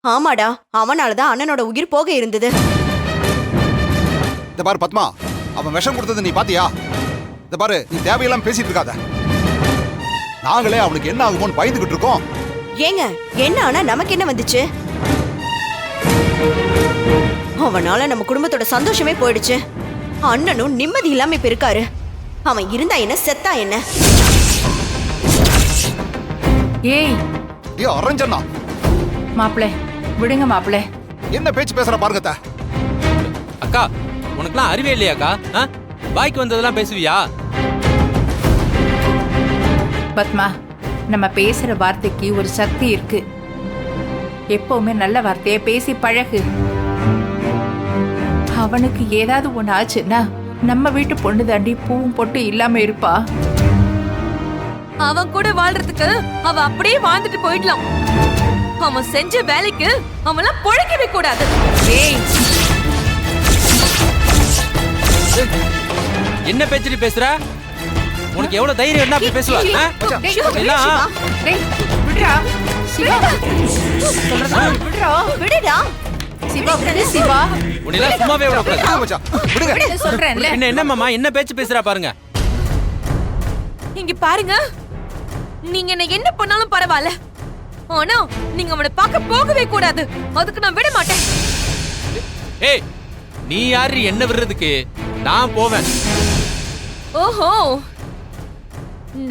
ஆமாடா, அவனாலதான் அண்ணனோட உயிர் போக இருந்தது. இந்த பாரு பத்மா, அவன் விஷம் கொடுத்தது நீ பாத்தியா? இந்த பாரு, நீ தேவையெல்லாம் பேசிட்டு இருக்காத. நாங்களே அவனுக்கு என்ன ஆகுமோன்னு பயந்துகிட்டு இருக்கோம். ஏங்க, என்ன ஆனா நமக்கு என்ன வந்துச்சு? அவனால நம்ம குடும்பத்தோட சந்தோஷமே போயிடுச்சு. அண்ணனும் நிம்மதி இல்லாம இப்ப இருக்காரு. அவன் இருந்தா என்ன, செத்தா என்ன? ஏய் அரஞ்சனா, மாப்பிள விடுங்க மாப்பிள. என்ன பேச்சு பேசுற பாருங்க. அக்கா, உனக்குலாம் அறிவே இல்லையாக்கா? பாய்க்கு வந்ததெல்லாம் பேசுவியா? பத்மா, நம்ம பேசுற வார்த்தைக்கு ஒரு சக்தி இருக்கு. எப்பவுமே நல்ல வார்த்தையை பேசி பழகு. அவனுக்கு ஏதாவது ஒண்ணு ஆச்சுன்னா நம்ம வீட்டு பொண்ணு தாண்டி பூவும் பொட்டு இல்லாம இருப்பா. அவன் கூட வாழ்றதுக்கு அவ அப்படியே வாழ்ந்துட்டு போயிடலாம். அவன் செஞ்ச வேலைக்கு அவன்லாம் பொழைக்கவே கூடாது. என்ன பேச்சுட்டு பேசுற? உனக்கு எவ்வளவு தைரியம் என்ன அப்படி பேசுவா? என்ன மாமா, என்ன பேச்சு பேசுறா பாருங்க. இங்க பாருங்க, நீங்க என்ன பண்ணாலும் பரவாயில்ல, ஆனா நீங்க அவனை பார்க்க போகவே கூடாது. அதுக்கு நான் விட மாட்டேன். ஏய், நீ யாரு என்ன விடுறதுக்கு? நான் போவேன். ஓஹோ,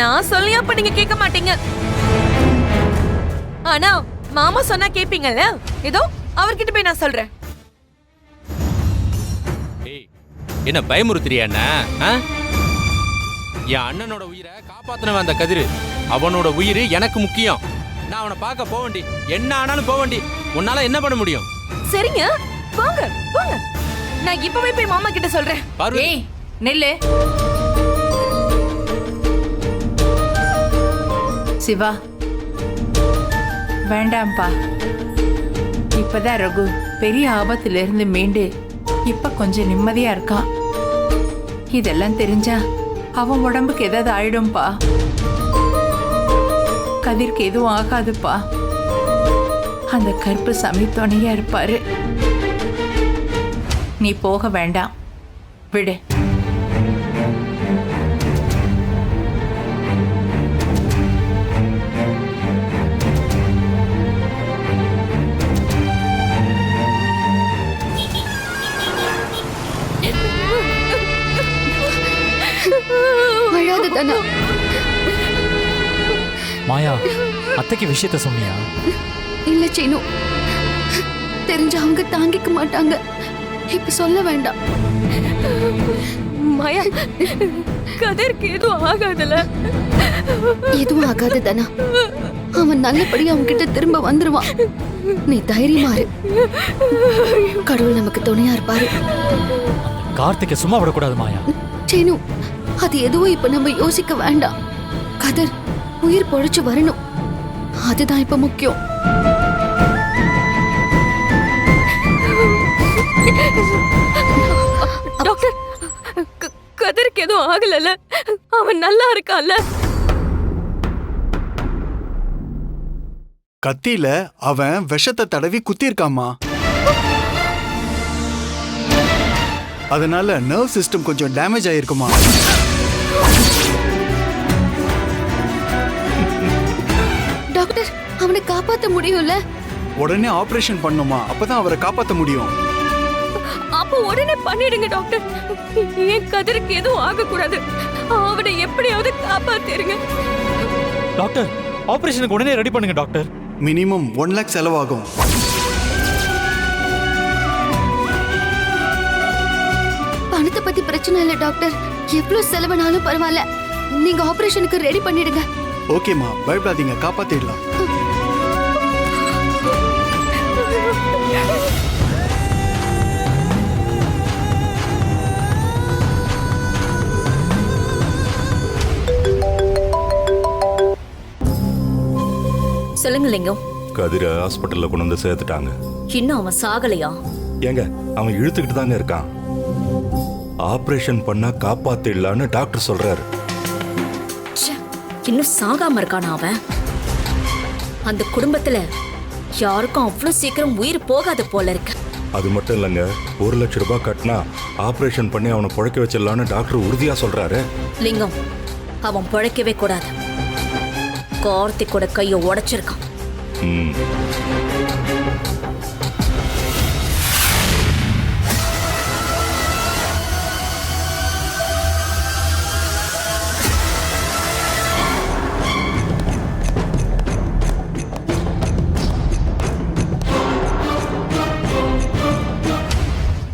நான் சொல்லி அப்ப நீங்க கேட்க மாட்டீங்க. ஆனா மாமா சொன்னா கேப்பீங்கல்ல? இதோ அவர்கிட்ட போய் நான் சொல்றேன். என்ன பயமுறுத்துறியா? என் அண்ணனோட உயிரை காப்பாத்தினவன் அந்த கதிரு. அவனோட உயிர் எனக்கு முக்கியம். நான் அவனை பார்க்க போவேண்டி, என்ன ஆனாலும் போவேண்டி. உன்னால என்ன பண்ண முடியும்? சரிங்க, போங்க போங்க. நான் இப்பவே போய் மாமா கிட்ட சொல்றேன். ஏய் நெல்லு. சிவா, வேண்டாம்பா. இப்பதான் ரகு பெரிய ஆபத்துல இருந்து மீண்டு இப்ப கொஞ்சம் நிம்மதியா இருக்கான். இதெல்லாம் தெரிஞ்சா அவன் உடம்புக்கு ஏதாவது ஆயிடும்பா. கதிர்க்கு எதுவும் ஆகாதுப்பா. அந்த கருப்பு சாமி துணையா இருப்பாரு. நீ போக வேண்டாம், விடு. மாயா, அத்தைக்கு விஷயத்த சொன்னியா? இல்ல சீனு, தெரிஞ்ச அவங்க தாங்கிக்க மாட்டாங்க. இப்ப சொல்ல வேண்டாம். மாயா, கதிர்க்கு எதுவும் ஆகாதுல? எதுவும் ஆகாது தானா. அவன் நல்லபடி அவங்க கிட்ட திரும்ப வந்துருவான். நீ தைரியமா இரு. கடவுள் நமக்கு துணையா இருப்பாரு. கார்த்திகை சும்மா விடக்கூடாது மாயா. சீனு, அது எதுவும் இப்ப நம்ம யோசிக்க வேண்டாம். கதிர் உயிர் பொழைச்சு வரணும், அதுதான் இப்ப முக்கியம். டாக்டர், கதிருக்கு எதுவும் ஆகல? அவன் நல்லா இருக்கான்ல? கத்தியில அவன் விஷத்தை தடவி குத்திருக்காமா. அதனால நர்வ் சிஸ்டம் கொஞ்சம் டேமேஜ் ஆயிருக்குமா. டாக்டர், அவனை காப்பாத்த முடியும்ல? உடனே ஆபரேஷன் பண்ணுமா, அப்பதான் அவரை காப்பாத்த முடியும். அப்போ உடனே பண்ணிடுங்க டாக்டர். ஏன் கதிருக்கு எதுவும் ஆக கூடாது. அவனை எப்படியாவது காப்பாத்திருங்க டாக்டர். ஆபரேஷனுக்கு உடனே ரெடி பண்ணுங்க டாக்டர். மினிமம் 1 lakh செலவாகும். பணத்தை பத்தி பிரச்சனை இல்ல டாக்டர். எவ்வளவு செலவுனாலும் பரவாயில்ல, நீங்க ஆபரேஷனுக்கு ரெடி பண்ணிடுங்க. ஓகேமா, பயப்படாதீங்க, காப்பாத்திடலாம். சொல்லுங்க லிங்கம். கதிர ஹாஸ்பிட்டல்ல கொண்டு வந்து சேர்த்துட்டாங்க. இன்னும் அவன் சாகலையா? ஏங்க, அவன் இழுத்துக்கிட்டு தாங்க இருக்கான். ஆபரேஷன் பண்ணா காப்பாத்திடலான்னு டாக்டர் சொல்றாரு. இன்னும் சாகாம இருக்கானா அவன்? அந்த குடும்பத்துல யாருக்கும் அவ்வளவு சீக்கிரம் உயிர் போகாது போல இருக்கு. அது மட்டும் இல்லைங்க, 1 லட்சம் ரூபாய் கட்டினா ஆபரேஷன் பண்ணி அவனை புழைக்க வச்சிடலான்னு டாக்டர் உறுதியா சொல்றாரு. லிங்கம், அவன் பிழைக்கவே கூடாது. கார்த்திக்கோட கையை உடைச்சிருக்கான். ம்.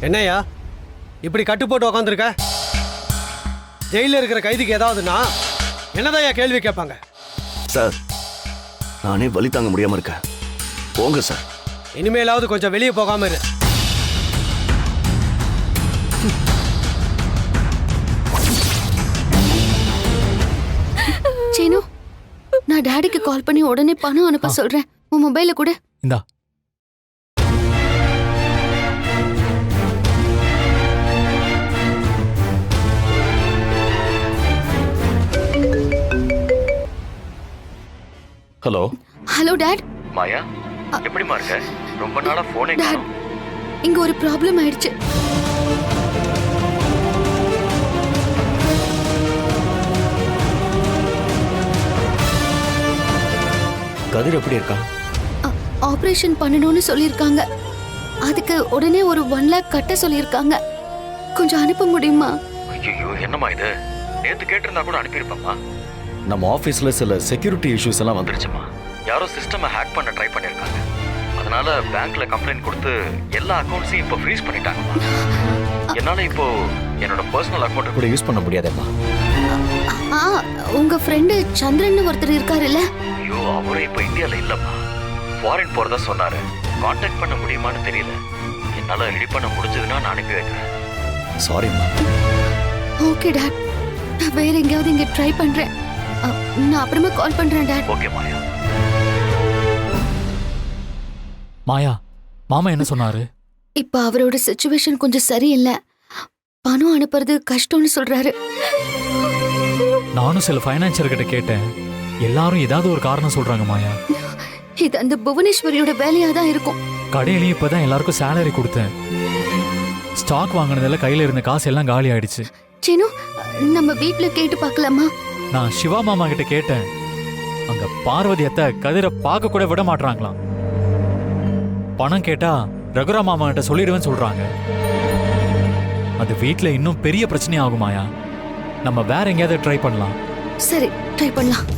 என்னையா இப்படி கட்டு போட்டு உக்காந்துருக்க? ஜெயில இருக்கிற கைதிக்கு ஏதாவதுன்னா என்னதாயா கேள்வி கேட்பாங்க? சார், நானே வலி தாங்க முடியாம இருக்கேன். போங்க சார். இனிமேலாவது கொஞ்சம் வெளியே போகாம இரு. சேனு, நான் டாடிக்கு கால் பண்ணி உடனே பணம் அனுப்ப சொல்றேன். உன் மொபைல கூட. இந்தா. ஹலோ. Hello dot. மாயா, எப்படிமா இருக்க? ரொம்ப நாளா போனே டாட், இங்க ஒரு ப்ராப்ளம் ஆயிடுச்சு. கதிர் எப்படி இருக்கா? ஆபரேஷன் பண்ணணும்னு சொல்லிருக்காங்க. அதுக்கு உடனே ஒரு 1 லாக் கட்ட சொல்லிருக்காங்க. கொஞ்சம் அனுப்ப முடியுமா? ஐயோ, என்னம்மா இது? நேத்து கேட்டிருந்தா கூட அனுப்பியிருப்பேம்மா. நம்ம ஆபீஸ்ல சில செக்யூரிட்டி இஷ்யூஸ் எல்லாம் வந்துருச்சுமா. யாரோ சிஸ்டமை ஹேக் பண்ண ட்ரை பண்ணிருக்காங்க. அதனால பேங்க்ல கம்ப்ளைண்ட் கொடுத்து எல்லா அக்கவுண்ட்ஸையும் இப்போ ஃப்ரீஸ் பண்ணிட்டாங்கம்மா. என்னால இப்போ என்னோட பர்சனல் அக்கவுண்ட்டை கூட யூஸ் பண்ண முடியாதேம்மா. உங்க ஃப்ரெண்டு சந்திரன் ஒருத்தர் இருக்காருல்ல? ஐயோ, அவரும் இப்போ இந்தியால இல்லம்மா. ஃபாரின் போறதா சொன்னாரு. கான்டாக்ட் பண்ண முடியுமான்னு தெரியல. என்னால ரெடி பண்ண முடிஞ்சதுன்னா நான் அனுப்பி வைக்கிறேன். சாரிம்மா. ஓகே டாட், நான் வேற எங்கேயாவது இங்க ட்ரை பண்றேன். நான் அப்புறமா கால் பண்றேன் டாட். ஓகே மாயா. மாயா, மாமா என்ன சொன்னாரு? இப்ப அவரோட சிச்சுவேஷன் கொஞ்சம் சரியில்லை. பணம் அனுப்புறது கஷ்டம்னு சொல்றாரு. நானும் சில ஃபைனான்சியர் கிட்ட கேட்டேன். எல்லாரும் ஏதாவது ஒரு காரணம் சொல்றாங்க மாயா. இது அந்த புவனேஸ்வரியோட வேலையா தான் இருக்கும். கடையிலயும் இப்பதான் எல்லாருக்கும் சேலரி கொடுத்தேன். ஸ்டாக் வாங்கினதுல கையில இருந்த காசு எல்லாம் காலி ஆயிடுச்சு. சேனு, நம்ம வீட்ல கேட்டு பார்க்கலாமா? நான் சிவா மாமா கிட்ட கேட்டேன். அங்க பார்வதி அத்தை கதிரை பார்க்க கூட விட மாட்டாங்களாம். பணம் கேட்டா ரகுராம் மாமா கிட்ட சொல்லிடுவேன்னு சொல்றாங்க. அது வீட்ல இன்னும் பெரிய பிரச்சனை ஆகுமாயா. நம்ம வேற எங்கேயாவது ட்ரை பண்ணலாம். சரி, ட்ரை பண்ணலாம்.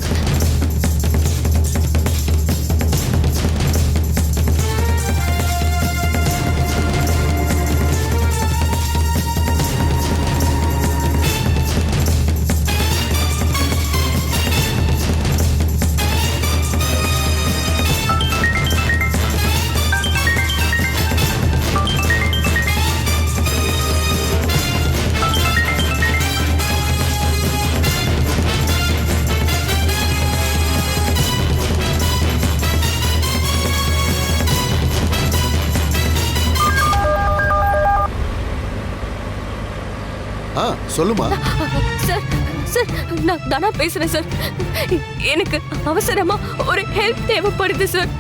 சொல்லுமா. சார், சார், நான் தானா பேசுறேன் சார். எனக்கு அவசரமா ஒரு ஹெல்ப் தேவைப்படுது சார்.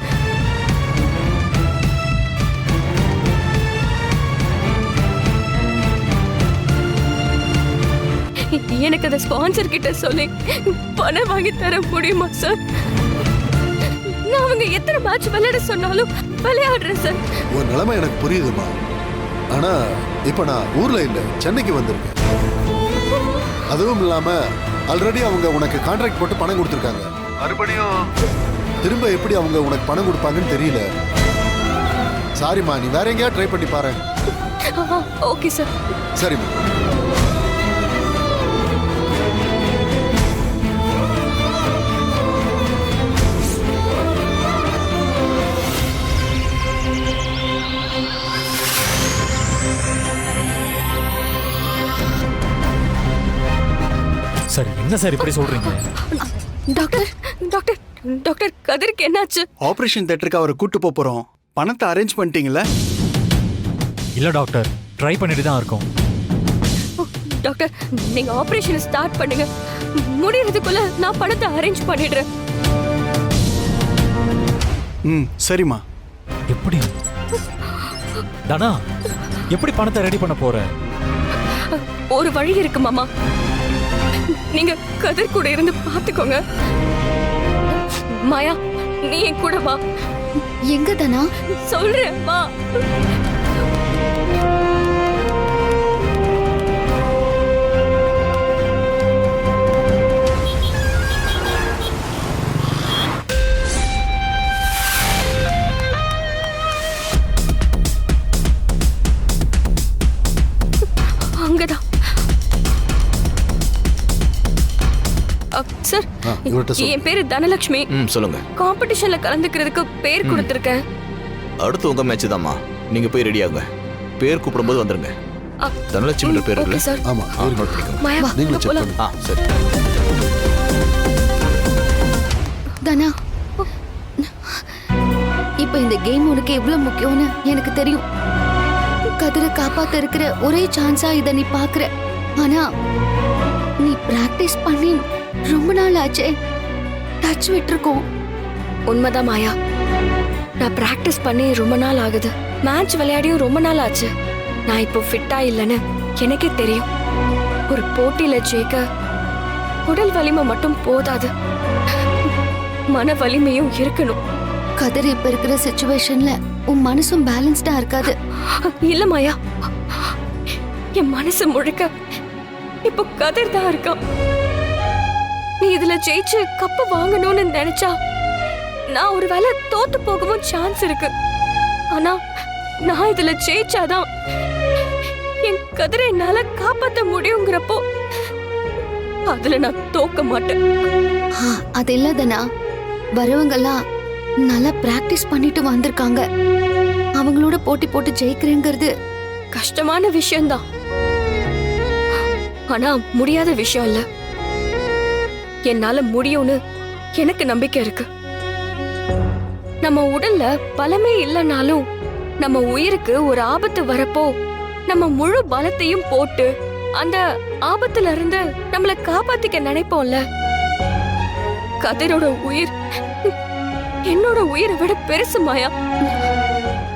எனக்கு அந்த ஸ்பான்சர் கிட்ட சொல்லி பணம் வாங்கி தர முடியுமா சார்? நான் அவங்க எத்தனை மேட்ச் விளையாட சொன்னாலும் விளையாடுறேன் சார். உன் நிலைமை எனக்கு புரியுதுமா. ஆனா இப்ப நான் ஊர்ல இல்ல, சென்னைக்கு வந்திருக்கேன். அதுவும் இல்லாம ஆல்ரெடி அவங்க உனக்கு கான்ட்ராக்ட் போட்டு பணம் கொடுத்துருக்காங்க. மறுபடியும் திரும்ப எப்படி அவங்க உனக்கு பணம் கொடுப்பாங்கன்னு தெரியல. சாரிம்மா, நீ வேற எங்கேயா ட்ரை பண்ணி பாரு. Okay sir. சரிம்மா. சார், என்ன சார் இப்படி சொல்றீங்க? டாக்டர், டாக்டர், டாக்டர், கதிருக்கு என்னாச்சு? ஆபரேஷன் தியேட்டருக்கு அவரை கூட்டு போறோம். பணத்தை அரேஞ்ச் பண்ணிட்டீங்களா? இல்ல டாக்டர், ட்ரை பண்ணிட்டு தான் இருக்கோம். டாக்டர், நீங்க ஆபரேஷன் ஸ்டார்ட் பண்ணுங்க. முடியறதுக்குள்ள நான் பணத்தை அரேஞ்ச் பண்ணிடுறேன். சரிம்மா. எப்படி தனா எப்படி பணத்தை ரெடி பண்ண போற? ஒரு வழி இருக்கு மாமா. நீங்க கதிர் கூட இருந்து பாத்துக்கோங்க. மாயா, நீ என் கூட வா. எங்க தனா? சொல்றேன் வா. அங்கதான். சார், என் பேரு தனலட்சுமி. சொல்லுங்க. காம்படிஷன்ல கலந்துக்கிறதுக்கு பேர் கொடுத்திருக்கேன். அடுத்து உங்க மேட்ச் தான்மா. நீங்க போய் ரெடி ஆகுங்க. பேர் கூப்பிடும்போது வந்துருங்க. தனலட்சுமி பேர் இருக்குல்ல? சார். ஆமா, நோட் பண்ணிக்கோங்க. மாயா, நீங்க செக் போலாம். பண்ணுங்க. சரி. தனா, இப்ப இந்த கேம் உனக்கு எவ்வளவு முக்கியம்னு எனக்கு தெரியும். கதிரை காப்பாத்த இருக்கிற ஒரே சான்ஸா இத நீ பாக்குற. ஆனா நீ பிராக்டிஸ் பண்ணி ரொம்ப நாள் ஆச்சே, டச் விட்டுருக்கோம். உண்மைதான் மாயா. நான் பிராக்டிஸ் பண்ணி ரொம்ப நாள் ஆகுது. மேட்ச் விளையாடியும் ரொம்ப நாள் ஆச்சு. நான் இப்போ ஃபிட்டா இல்லைன்னு எனக்கே தெரியும். ஒரு போட்டியில ஜெயிக்க உடல் வலிமை மட்டும் போதாது, மன வலிமையும் இருக்கணும். கதிர் இப்ப இருக்கிற சிச்சுவேஷன்ல உன் மனசும் பேலன்ஸ்டா இருக்காது. இல்ல மாயா, என் மனசு முழுக்க இப்போ கதிர் தான் இருக்கான். நீ இதுல ஜெயிச்சு கப்பு வாங்கணும்னு நினைச்சா நான் ஒருவேளை தோத்து போகவும் சான்ஸ் இருக்கு. ஆனா நான் இதுல ஜெயிச்சாதான் என் கதிரை என்னால காப்பாத்த முடியுங்கிறப்போ அதுல நான் தோக்க மாட்டேன். அது இல்லதனா, வரவங்கெல்லாம் நல்லா பிராக்டிஸ் பண்ணிட்டு வந்திருக்காங்க. அவங்களோட போட்டி போட்டு ஜெயிக்கிறேங்கிறது கஷ்டமான விஷயம்தான். ஆனா முடியாத விஷயம் இல்ல. என்னால முடியும்னு எனக்கு நம்பிக்கை இருக்கு. நம்ம உடல்ல பலமே இல்லைனாலும் நம்ம உயிருக்கு ஒரு ஆபத்து வரப்போ நம்ம முழு பலத்தையும் போட்டு அந்த ஆபத்துல இருந்து நம்மள காப்பாத்திக்க நினைப்போம்ல. கதிரோட உயிர் என்னோட உயிரை விட பெருசு மாயா.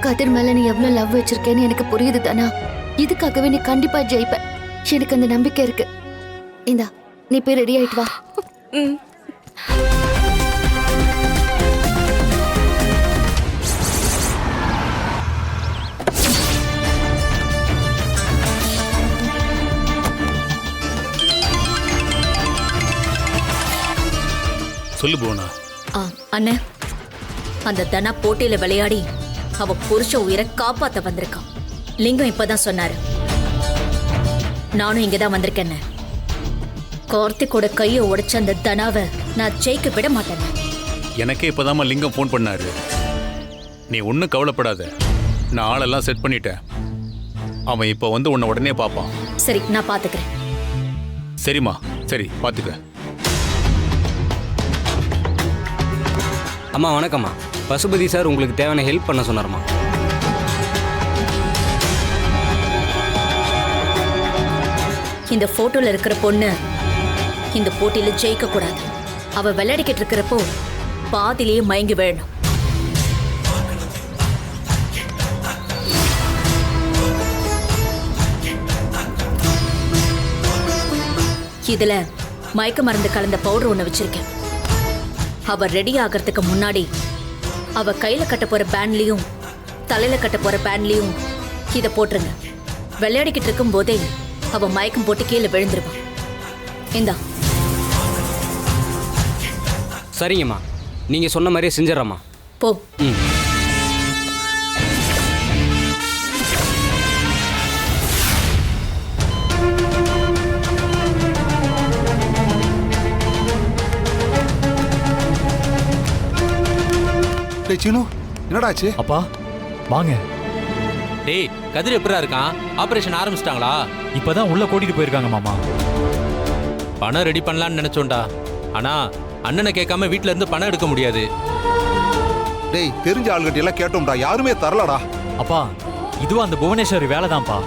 கதிர் மேல நீ எவ்வளவு லவ் வச்சிருக்கேன்னு எனக்கு புரியுது தானா. இதுக்காகவே நீ கண்டிப்பா ஜெயிப்ப. எனக்கு அந்த நம்பிக்கை இருக்கு. இந்தா, நீ போய் ரெடி ஆயிட்டு வா. சொல்லு புவனா. அண்ணே, அந்த தனா போட்டியில விளையாடி அவ புருஷ உயிரை காப்பாத்த வந்திருக்கான். லிங்கம் இப்பதான் சொன்னாரு. நானும் இங்கதான் வந்திருக்கேன். கார்த்திகோட கையை உடைச்ச அந்த தனாவை நான் ஜெயிக்க விட மாட்டேன். எனக்கே இப்பதாம்மா லிங்கம் ஃபோன் பண்ணாரு. நீ ஒன்றும் கவலைப்படாத, நான் ஆளெல்லாம் செட் பண்ணிட்டேன். அவன் இப்போ வந்து உன்னை உடனே பார்ப்பான். சரி, நான் பாத்துக்கிறேன். சரிம்மா, சரி பார்த்துக்க. அம்மா வணக்கம்மா. பசுபதி சார் உங்களுக்கு தேவையான ஹெல்ப் பண்ண சொன்னார்மா. இந்த போட்டோல இருக்கிற பொண்ணு இந்த போட்டியில ஜெயிக்க கூடாது. அவ விளையாடிக்கிட்டு இருக்கிறப்போ பாதிலேயே மயங்கி விழணும். இதுல மயக்க மருந்து கலந்த பவுடர் ஒண்ணு வச்சிருக்கேன். அவ ரெடி ஆகிறதுக்கு முன்னாடி அவ கையில கட்ட போற பேண்ட்லயும் தலையில கட்ட போற பேண்ட்லயும் இத போட்டுருங்க. விளையாடிக்கிட்டு இருக்கும் போதே அவ மயக்கம் போட்டு கீழே விழுந்துருவான். இந்தா. சரிங்கம்மா, நீங்க சொன்ன மாதிரியே செஞ்சிடறம்மா. போ. என்னடாச்சு? அப்பா வாங்க. டேய், கதிர் எப்படா இருக்கான்? ஆபரேஷன் ஆரம்பிச்சிட்டாங்களா? இப்பதான் உள்ள கூட்டிட்டு போயிருக்காங்க மாமா. பணம் ரெடி பண்ணலாம்னு நினைச்சோண்டா. ஆனா அண்ணனை கேட்காம வீட்ல இருந்து பணம் எடுக்க முடியாது. டேய், தெரிஞ்ச ஆள்கிட்ட எல்லாம் கேட்டோம்டா, யாருமே தரலடா. அப்பா, இதுவும் அந்த புவனேஸ்வரி வேலைதான்ப்பா.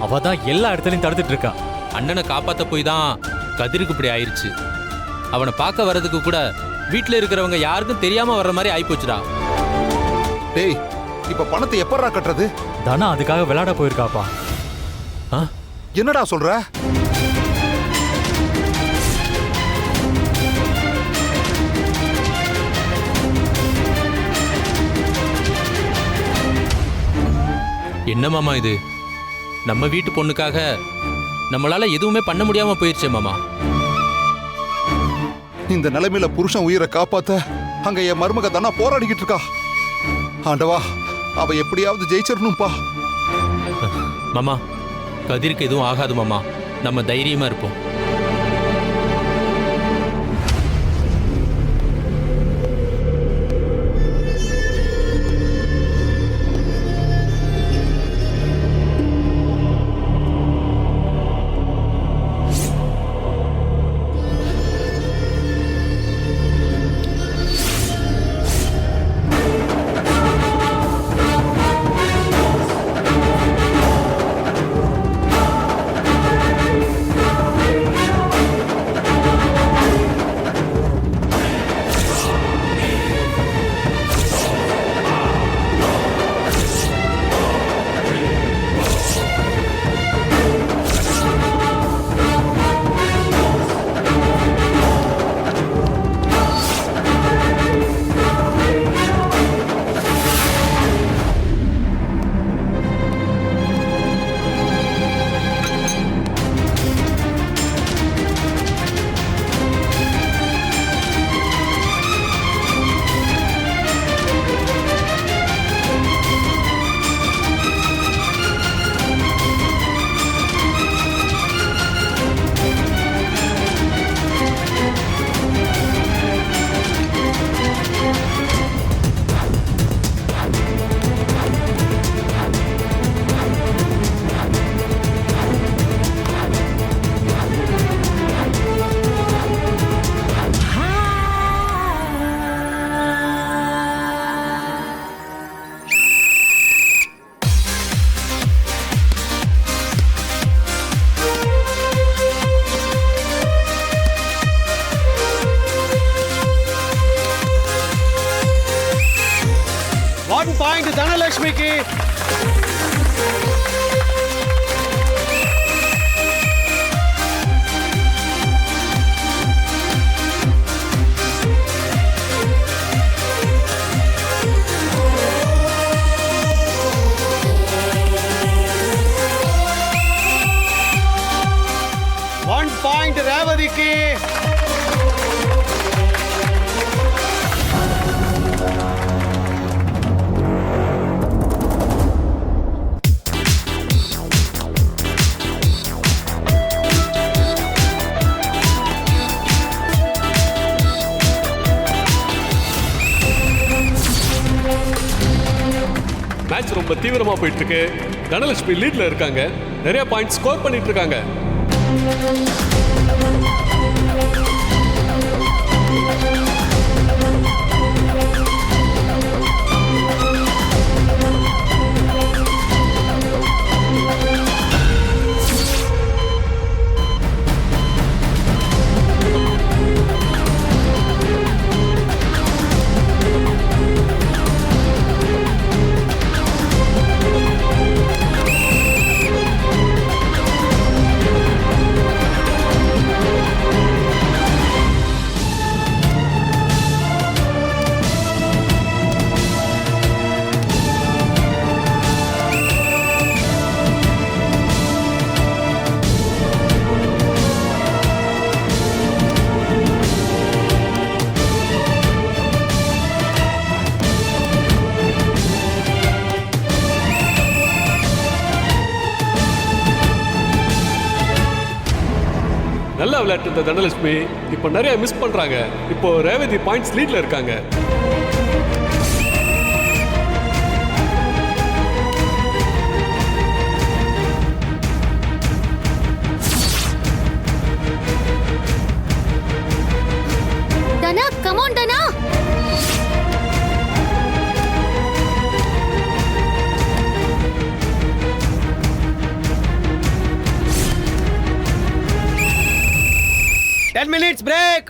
அவ தான் எல்லா இடத்துலயும் தடுத்துட்டு இருக்கா. அண்ணனை காப்பாத்த போய் தான் கதிருக்கு இப்படி ஆயிருச்சு. அவனை பார்க்க வர்றதுக்கு கூட வீட்டுல இருக்கிறவங்க யாருக்கும் தெரியாம வர்ற மாதிரி ஆயிப்போச்சுடா. டேய், இப்ப பணத்தை எப்பறா கட்டுறது? தனா அதுக்காக விளையாட போயிருக்காப்பா. என்னடா சொல்ற? என்ன மாமா இது? நம்ம வீட்டு பொண்ணுக்காக நம்மளால எதுவுமே பண்ண முடியாம போயிருச்சே மாமா. இந்த நிலைமையில புருஷன் உயிரை காப்பாத்த அங்க என் மருமக தானா போராடிக்கிட்டு இருக்கா. ஆண்டவா, அவ எப்படியாவது ஜெயிச்சிடணும்பா. மாமா, கதிருக்கு எதுவும் ஆகாது மாமா. நம்ம தைரியமா இருப்போம். பாயிண்ட் தனலட்சுமிக்கு. ஒன் பாயிண்ட் ரேவதிக்கு. மேட்ச் ரொம்ப தீவிரமா போயிட்டு இருக்கு. தனலட்சுமி லீட்ல இருக்காங்க. நிறைய பாயிண்ட் ஸ்கோர் பண்ணிட்டு இருக்காங்க. நல்லா விளையாட்டு இருந்த தனலட்சுமி இப்போ நிறைய மிஸ் பண்றாங்க. இப்போ ரேவதி பாயிண்ட்ஸ் லீட்ல இருக்காங்க. Dhana, come on Dhana. Ten minutes break.